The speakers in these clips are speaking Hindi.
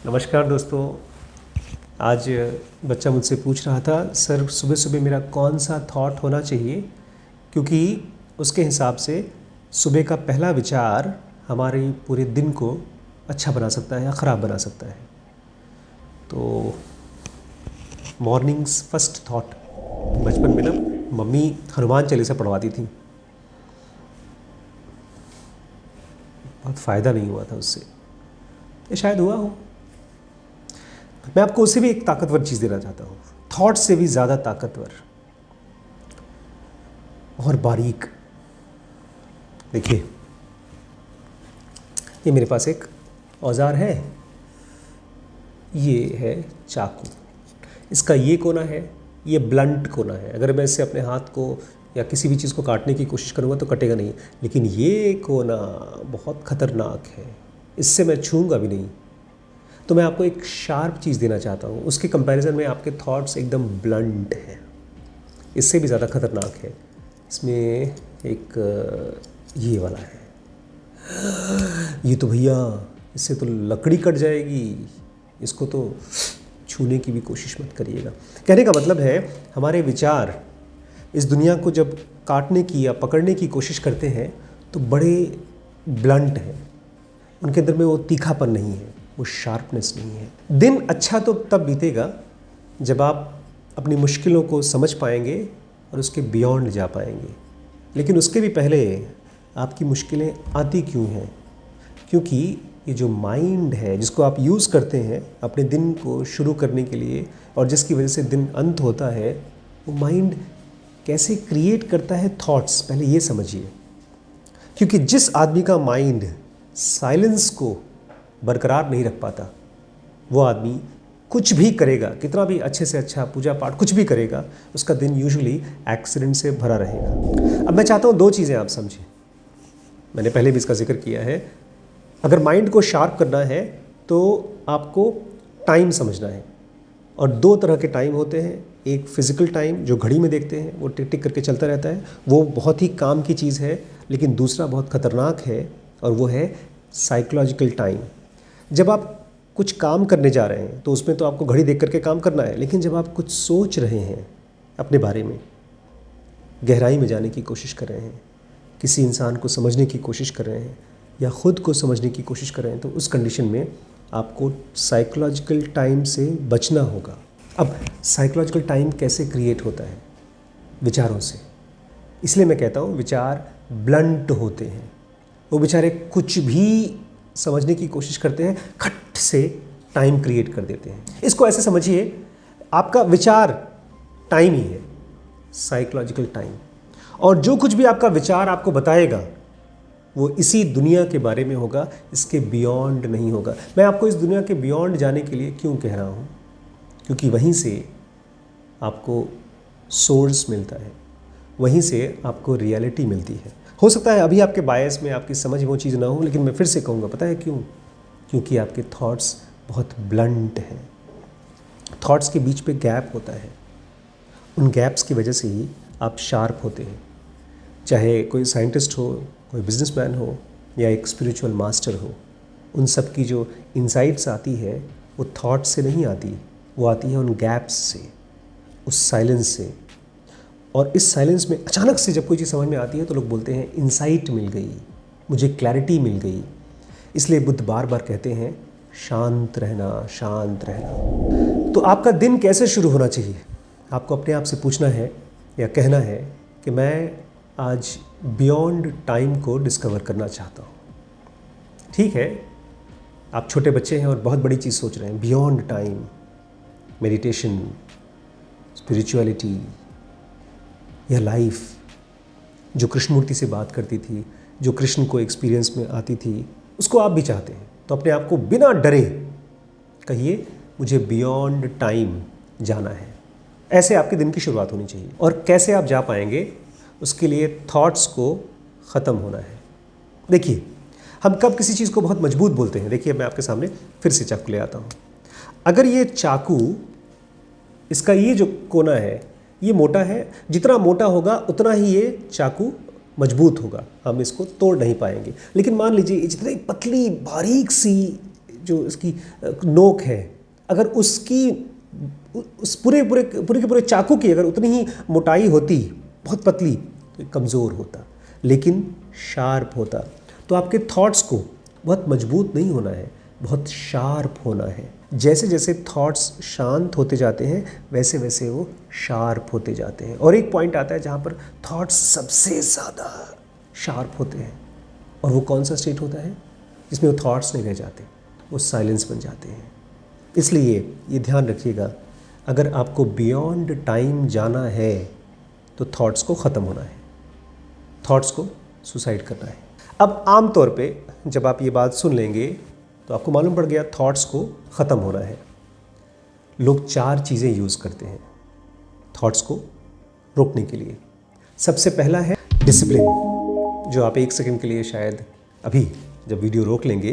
नमस्कार दोस्तों। आज बच्चा मुझसे पूछ रहा था, सर सुबह सुबह मेरा कौन सा थॉट होना चाहिए, क्योंकि उसके हिसाब से सुबह का पहला विचार हमारे पूरे दिन को अच्छा बना सकता है या ख़राब बना सकता है। तो मॉर्निंग्स फर्स्ट थॉट, बचपन में ना मम्मी हनुमान चालीसा पढ़वाती थी। बहुत फ़ायदा नहीं हुआ था उससे, ये शायद हुआ हो। मैं आपको उससे भी एक ताकतवर चीज़ देना चाहता हूँ, थॉट से भी ज़्यादा ताकतवर और बारीक। देखिए, ये मेरे पास एक औजार है, ये है चाकू। इसका ये कोना है, ये ब्लंट कोना है। अगर मैं इससे अपने हाथ को या किसी भी चीज़ को काटने की कोशिश करूँगा तो कटेगा नहीं, लेकिन ये कोना बहुत ख़तरनाक है, इससे मैं छूँगा भी नहीं। तो मैं आपको एक शार्प चीज़ देना चाहता हूँ, उसके कंपैरिजन में आपके थॉट्स एकदम ब्लंट हैं, इससे भी ज़्यादा ख़तरनाक है। इसमें एक ये वाला है, ये तो भैया इससे तो लकड़ी कट जाएगी, इसको तो छूने की भी कोशिश मत करिएगा। कहने का मतलब है, हमारे विचार इस दुनिया को जब काटने की या पकड़ने की कोशिश करते हैं तो बड़े ब्लंट हैं, उनके अंदर में वो तीखापन नहीं है, वो शार्पनेस नहीं है। दिन अच्छा तो तब बीतेगा जब आप अपनी मुश्किलों को समझ पाएंगे और उसके बियॉन्ड जा पाएंगे। लेकिन उसके भी पहले आपकी मुश्किलें आती क्यों हैं? क्योंकि ये जो माइंड है जिसको आप यूज़ करते हैं अपने दिन को शुरू करने के लिए और जिसकी वजह से दिन अंत होता है, वो माइंड कैसे क्रिएट करता है थॉट्स, पहले ये समझिए। क्योंकि जिस आदमी का माइंड साइलेंस को बरकरार नहीं रख पाता, वो आदमी कुछ भी करेगा, कितना भी अच्छे से अच्छा पूजा पाठ कुछ भी करेगा, उसका दिन यूजुअली एक्सीडेंट से भरा रहेगा। अब मैं चाहता हूँ दो चीज़ें आप समझें, मैंने पहले भी इसका जिक्र किया है। अगर माइंड को शार्प करना है तो आपको टाइम समझना है, और दो तरह के टाइम होते हैं। एक फिज़िकल टाइम जो घड़ी में देखते हैं, वो टिक टिक करके चलता रहता है, वो बहुत ही काम की चीज़ है। लेकिन दूसरा बहुत ख़तरनाक है, और वो है साइकोलॉजिकल टाइम। जब आप कुछ काम करने जा रहे हैं तो उसमें तो आपको घड़ी देख करके काम करना है, लेकिन जब आप कुछ सोच रहे हैं अपने बारे में, गहराई में जाने की कोशिश कर रहे हैं, किसी इंसान को समझने की कोशिश कर रहे हैं या ख़ुद को समझने की कोशिश कर रहे हैं, तो उस कंडीशन में आपको साइकोलॉजिकल टाइम से बचना होगा। अब साइकोलॉजिकल टाइम कैसे क्रिएट होता है? विचारों से। इसलिए मैं कहता हूँ विचार ब्लंट होते हैं, वो बेचारे कुछ भी समझने की कोशिश करते हैं, खट से टाइम क्रिएट कर देते हैं। इसको ऐसे समझिए, आपका विचार टाइम ही है, साइकोलॉजिकल टाइम। और जो कुछ भी आपका विचार आपको बताएगा वो इसी दुनिया के बारे में होगा, इसके बियॉन्ड नहीं होगा। मैं आपको इस दुनिया के बियॉन्ड जाने के लिए क्यों कह रहा हूँ? क्योंकि वहीं से आपको सोर्स मिलता है, वहीं से आपको रियलिटी मिलती है। हो सकता है अभी आपके बायस में आपकी समझ वो चीज़ ना हो, लेकिन मैं फिर से कहूँगा, पता है क्यों? क्योंकि आपके थॉट्स बहुत ब्लंट हैं। थॉट्स के बीच पे गैप होता है, उन गैप्स की वजह से ही आप शार्प होते हैं। चाहे कोई साइंटिस्ट हो, कोई बिजनेसमैन हो, या एक स्पिरिचुअल मास्टर हो, उन सब की जो इंसाइट्स आती है वो थॉट से नहीं आती, वो आती है उन गैप्स से, उस साइलेंस से। और इस साइलेंस में अचानक से जब कोई चीज़ समझ में आती है तो लोग बोलते हैं इंसाइट मिल गई, मुझे क्लैरिटी मिल गई। इसलिए बुद्ध बार बार कहते हैं शांत रहना, शांत रहना। तो आपका दिन कैसे शुरू होना चाहिए? आपको अपने आप से पूछना है या कहना है कि मैं आज बियॉन्ड टाइम को डिस्कवर करना चाहता हूँ। ठीक है, आप छोटे बच्चे हैं और बहुत बड़ी चीज़ सोच रहे हैं, बियॉन्ड टाइम, मेडिटेशन, स्पिरिचुअलिटी या लाइफ जो कृष्णमूर्ति से बात करती थी, जो कृष्ण को एक्सपीरियंस में आती थी, उसको आप भी चाहते हैं। तो अपने आप को बिना डरे कहिए, मुझे बियॉन्ड टाइम जाना है। ऐसे आपके दिन की शुरुआत होनी चाहिए। और कैसे आप जा पाएंगे? उसके लिए थॉट्स को ख़त्म होना है। देखिए, हम कब किसी चीज़ को बहुत मजबूत बोलते हैं? देखिए, मैं आपके सामने फिर से चाकू ले आता हूँ। अगर ये चाकू, इसका ये जो कोना है ये मोटा है, जितना मोटा होगा उतना ही ये चाकू मजबूत होगा, हम इसको तोड़ नहीं पाएंगे। लेकिन मान लीजिए जितनी पतली बारीक सी जो इसकी नोक है, अगर उसकी उस पूरे के पूरे चाकू की अगर उतनी ही मोटाई होती, बहुत पतली, तो कमज़ोर होता, लेकिन शार्प होता। तो आपके थॉट्स को बहुत मजबूत नहीं होना है, बहुत शार्प होना है। जैसे जैसे थॉट्स शांत होते जाते हैं वैसे वैसे वो शार्प होते जाते हैं। और एक पॉइंट आता है जहाँ पर थॉट्स सबसे ज़्यादा शार्प होते हैं, और वो कौन सा स्टेट होता है? जिसमें वो थॉट्स नहीं रह जाते, वो साइलेंस बन जाते हैं। इसलिए ये ध्यान रखिएगा, अगर आपको बियॉन्ड टाइम जाना है तो थॉट्स को ख़त्म होना है, थॉट्स को सुसाइड करना है। अब आम तौर पे जब आप ये बात सुन लेंगे तो आपको मालूम पड़ गया थॉट्स को ख़त्म होना है। लोग 4 चीज़ें यूज़ करते हैं थॉट्स को रोकने के लिए। सबसे पहला है डिसिप्लिन, जो आप 1 सेकंड के लिए शायद अभी जब वीडियो रोक लेंगे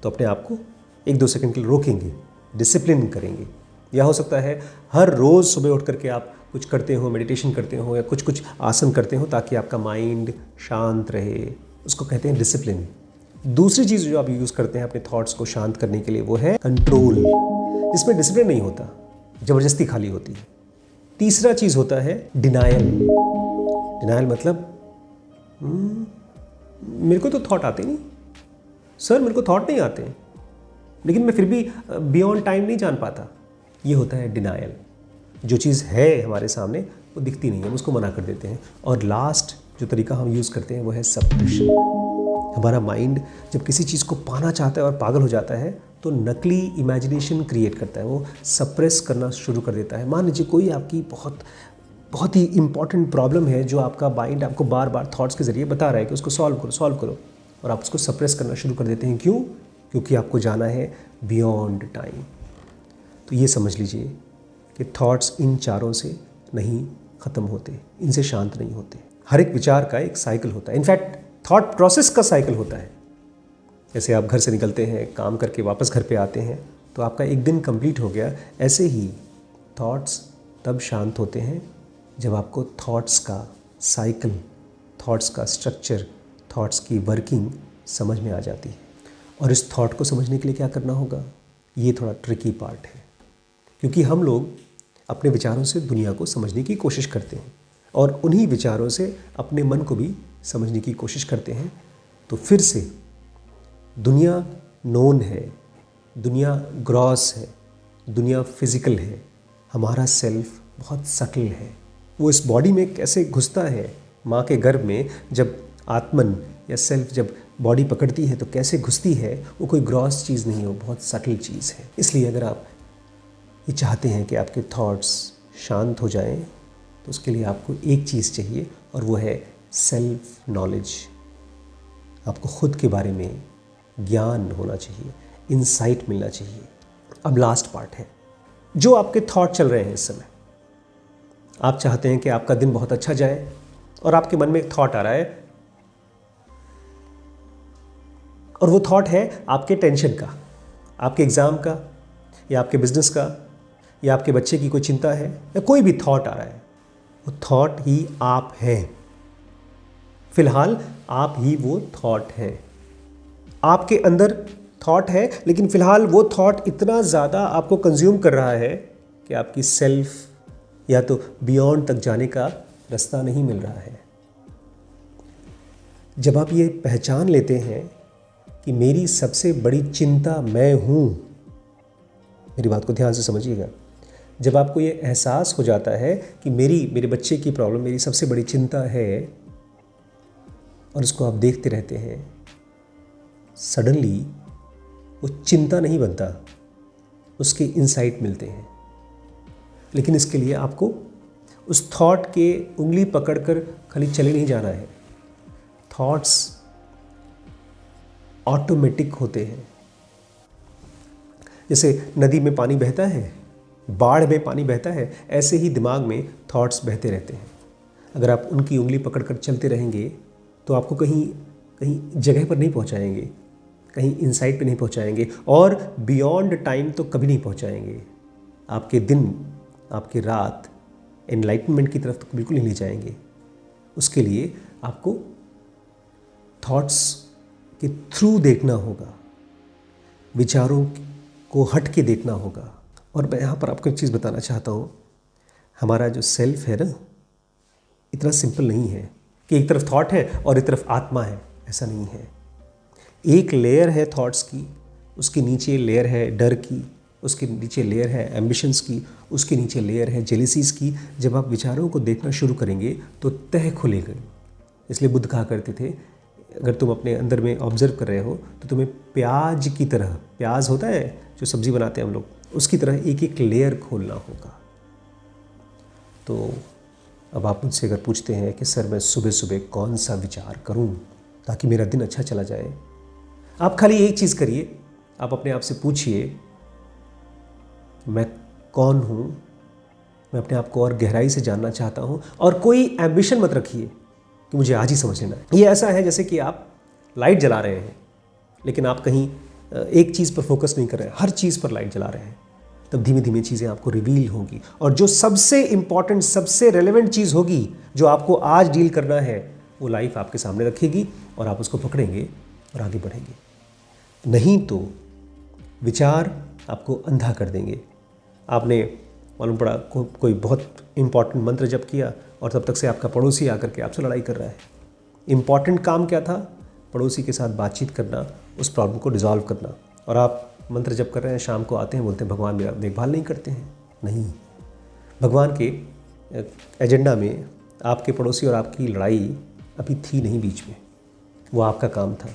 तो अपने आप को 1-2 सेकंड के लिए रोकेंगे, डिसिप्लिन करेंगे। या हो सकता है हर रोज़ सुबह उठ करके आप कुछ करते हो, मेडिटेशन करते हो या कुछ आसन करते हो ताकि आपका माइंड शांत रहे, उसको कहते हैं डिसिप्लिन। दूसरी चीज़ जो आप यूज़ करते हैं अपने थॉट्स को शांत करने के लिए वो है कंट्रोल, जिसमें डिसिप्लिन नहीं होता, ज़बरदस्ती खाली होती है। तीसरा चीज़ होता है डिनायल। डिनायल मतलब मेरे को तो थॉट आते नहीं सर, मेरे को थॉट नहीं आते, लेकिन मैं फिर भी बियॉन्ड टाइम नहीं जान पाता। ये होता है डिनायल। जो चीज़ है हमारे सामने वो दिखती नहीं है, हम उसको मना कर देते हैं। और लास्ट जो तरीका हम यूज़ करते हैं वो है सप्रेशन। हमारा माइंड जब किसी चीज़ को पाना चाहता है और पागल हो जाता है तो नकली इमेजिनेशन क्रिएट करता है, वो सप्रेस करना शुरू कर देता है। मान लीजिए कोई आपकी बहुत ही इंपॉर्टेंट प्रॉब्लम है जो आपका माइंड आपको बार बार थॉट्स के ज़रिए बता रहा है कि उसको सॉल्व करो, और आप उसको सप्रेस करना शुरू कर देते हैं। क्यों? क्योंकि आपको जाना है बियॉन्ड टाइम। तो ये समझ लीजिए कि थॉट्स इन चारों से नहीं ख़त्म होते, इनसे शांत नहीं होते। हर एक विचार का एक साइकिल होता है, इनफैक्ट थॉट प्रोसेस का साइकिल होता है। जैसे आप घर से निकलते हैं, काम करके वापस घर पे आते हैं तो आपका एक दिन कंप्लीट हो गया। ऐसे ही थॉट्स तब शांत होते हैं जब आपको थॉट्स का साइकिल, थॉट्स का स्ट्रक्चर, थॉट्स की वर्किंग समझ में आ जाती है। और इस थॉट को समझने के लिए क्या करना होगा, ये थोड़ा ट्रिकी पार्ट है, क्योंकि हम लोग अपने विचारों से दुनिया को समझने की कोशिश करते हैं और उन्हीं विचारों से अपने मन को भी समझने की कोशिश करते हैं। तो फिर से दुनिया नोन है, दुनिया ग्रॉस है, दुनिया फिज़िकल है, हमारा सेल्फ बहुत सटल है। वो इस बॉडी में कैसे घुसता है, माँ के गर्भ में जब आत्मन या सेल्फ जब बॉडी पकड़ती है तो कैसे घुसती है, वो कोई ग्रॉस चीज़ नहीं है, वो बहुत सटल चीज़ है। इसलिए अगर आप ये चाहते हैं कि आपके थॉट्स शांत हो जाएं तो उसके लिए आपको एक चीज़ चाहिए और वो है सेल्फ नॉलेज। आपको खुद के बारे में ज्ञान होना चाहिए, इंसाइट मिलना चाहिए। अब लास्ट पार्ट है, जो आपके थॉट चल रहे हैं इस समय, आप चाहते हैं कि आपका दिन बहुत अच्छा जाए और आपके मन में एक थॉट आ रहा है और वो थॉट है आपके टेंशन का, आपके एग्ज़ाम का, या आपके बिजनेस का, या आपके बच्चे की कोई चिंता है, या कोई भी थॉट आ रहा है। वो थॉट ही आप हैं, फिलहाल आप ही वो थॉट है। आपके अंदर थॉट है, लेकिन फिलहाल वो थॉट इतना ज़्यादा आपको कंज्यूम कर रहा है कि आपकी सेल्फ या तो बियॉन्ड तक जाने का रास्ता नहीं मिल रहा है। जब आप ये पहचान लेते हैं कि मेरी सबसे बड़ी चिंता मैं हूँ, मेरी बात को ध्यान से समझिएगा, जब आपको ये एहसास हो जाता है कि मेरे बच्चे की प्रॉब्लम मेरी सबसे बड़ी चिंता है और उसको आप देखते रहते हैं, सडनली वो चिंता नहीं बनता, उसके इंसाइट मिलते हैं। लेकिन इसके लिए आपको उस थॉट के उंगली पकड़कर खाली चले नहीं जाना है। थॉट्स ऑटोमेटिक होते हैं। जैसे नदी में पानी बहता है, बाढ़ में पानी बहता है, ऐसे ही दिमाग में थॉट्स बहते रहते हैं। अगर आप उनकी उंगली पकड़कर चलते रहेंगे तो आपको कहीं जगह पर नहीं पहुंचाएंगे, कहीं इंसाइट पे नहीं पहुंचाएंगे और बियॉन्ड टाइम तो कभी नहीं पहुंचाएंगे। आपके दिन, आपकी रात एनलाइटनमेंट की तरफ तो बिल्कुल नहीं ले जाएंगे। उसके लिए आपको थॉट्स के थ्रू देखना होगा। विचारों को हट के देखना होगा। और मैं यहाँ पर आपको एक चीज़ बताना चाहता हूँ, हमारा जो सेल्फ है ना, इतना सिंपल नहीं है कि एक तरफ थॉट है और एक तरफ आत्मा है, ऐसा नहीं है। एक लेयर है थॉट्स की, उसके नीचे लेयर है डर की, उसके नीचे लेयर है एम्बिशंस की, उसके नीचे लेयर है जेलिसीज़ की। जब आप विचारों को देखना शुरू करेंगे तो तह खुलेगा। इसलिए बुद्ध कहा करते थे, अगर तुम अपने अंदर में ऑब्जर्व कर रहे हो तो तुम्हें प्याज की तरह, प्याज होता है जो सब्ज़ी बनाते हैं हम लोग, उसकी तरह एक एक लेयर खोलना होगा। तो अब आप मुझसे अगर पूछते हैं कि सर मैं सुबह सुबह कौन सा विचार करूं ताकि मेरा दिन अच्छा चला जाए, आप खाली एक चीज़ करिए, आप अपने आप से पूछिए, मैं कौन हूँ, मैं अपने आप को और गहराई से जानना चाहता हूँ। और कोई एम्बिशन मत रखिए कि मुझे आज ही समझ लेना है। ये ऐसा है जैसे कि आप लाइट जला रहे हैं लेकिन आप कहीं एक चीज़ पर फोकस नहीं कर रहे हैं, हर चीज़ पर लाइट जला रहे हैं, तब धीमे धीमे चीज़ें आपको रिवील होंगी। और जो सबसे इम्पॉर्टेंट, सबसे रेलेवेंट चीज़ होगी जो आपको आज डील करना है, वो लाइफ आपके सामने रखेगी और आप उसको पकड़ेंगे और आगे बढ़ेंगे। नहीं तो विचार आपको अंधा कर देंगे। आपने मालूम पड़ा कोई बहुत इम्पॉर्टेंट मंत्र जप किया और तब तक से आपका पड़ोसी आकर के आपसे लड़ाई कर रहा है। इम्पॉर्टेंट काम क्या था? पड़ोसी के साथ बातचीत करना, उस प्रॉब्लम को डिसॉल्व करना। और आप मंत्र जप कर रहे हैं, शाम को आते हैं, बोलते हैं भगवान मेरा देखभाल नहीं करते हैं। नहीं, भगवान के एजेंडा में आपके पड़ोसी और आपकी लड़ाई अभी थी नहीं बीच में। वो आपका काम था,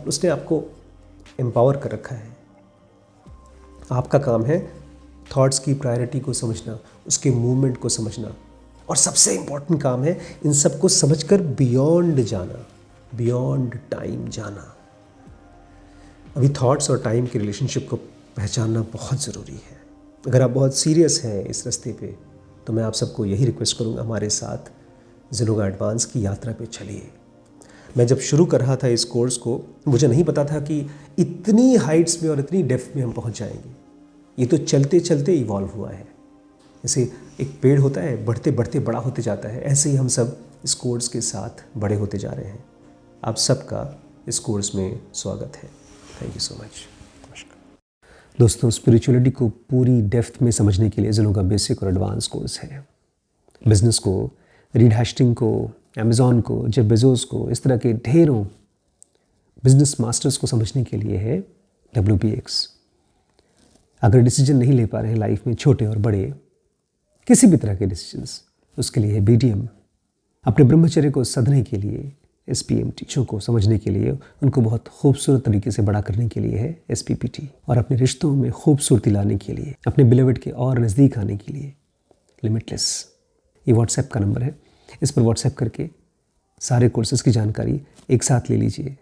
उसने आपको एम्पावर कर रखा है। आपका काम है थॉट्स की प्रायोरिटी को समझना, उसके मूवमेंट को समझना, और सबसे इम्पॉर्टेंट काम है इन सब को समझकर बियॉन्ड जाना, बियॉन्ड टाइम जाना। अभी थॉट्स और टाइम के रिलेशनशिप को पहचानना बहुत ज़रूरी है। अगर आप बहुत सीरियस हैं इस रास्ते पे, तो मैं आप सबको यही रिक्वेस्ट करूँगा, हमारे साथ ज़ेनोगा एडवांस की यात्रा पे चलिए। मैं जब शुरू कर रहा था इस कोर्स को, मुझे नहीं पता था कि इतनी हाइट्स में और इतनी डेप्थ में हम पहुंच जाएंगे। ये तो चलते चलते इवॉल्व हुआ है। जैसे एक पेड़ होता है, बढ़ते बढ़ते बड़ा होते जाता है, ऐसे ही हम सब इस कोर्स के साथ बड़े होते जा रहे हैं। आप सबका इस कोर्स में स्वागत है। Thank you so much. दोस्तों, स्पिरिचुअलिटी को पूरी डेप्थ में समझने के लिए ज़ेनोगा बेसिक और एडवांस कोर्स है। बिजनेस को, रीड हैस्टिंग को, अमेज़ॉन को, जेफ बेजोस को, इस तरह के ढेरों बिजनेस मास्टर्स को समझने के लिए है WBX। अगर डिसीजन नहीं ले पा रहे हैं लाइफ में, छोटे और बड़े, किसी भी तरह के डिसीजंस, उसके लिए है BDM। अपने ब्रह्मचर्य को सधने के लिए SPM, टीचों को समझने के लिए, उनको बहुत खूबसूरत तरीके से बड़ा करने के लिए है SPPT। और अपने रिश्तों में खूबसूरती लाने के लिए, अपने बिलीवर्ड के और नज़दीक आने के लिए लिमिटलेस। ये व्हाट्सएप का नंबर है, इस पर व्हाट्सएप करके सारे कोर्सेज़ की जानकारी एक साथ ले लीजिए।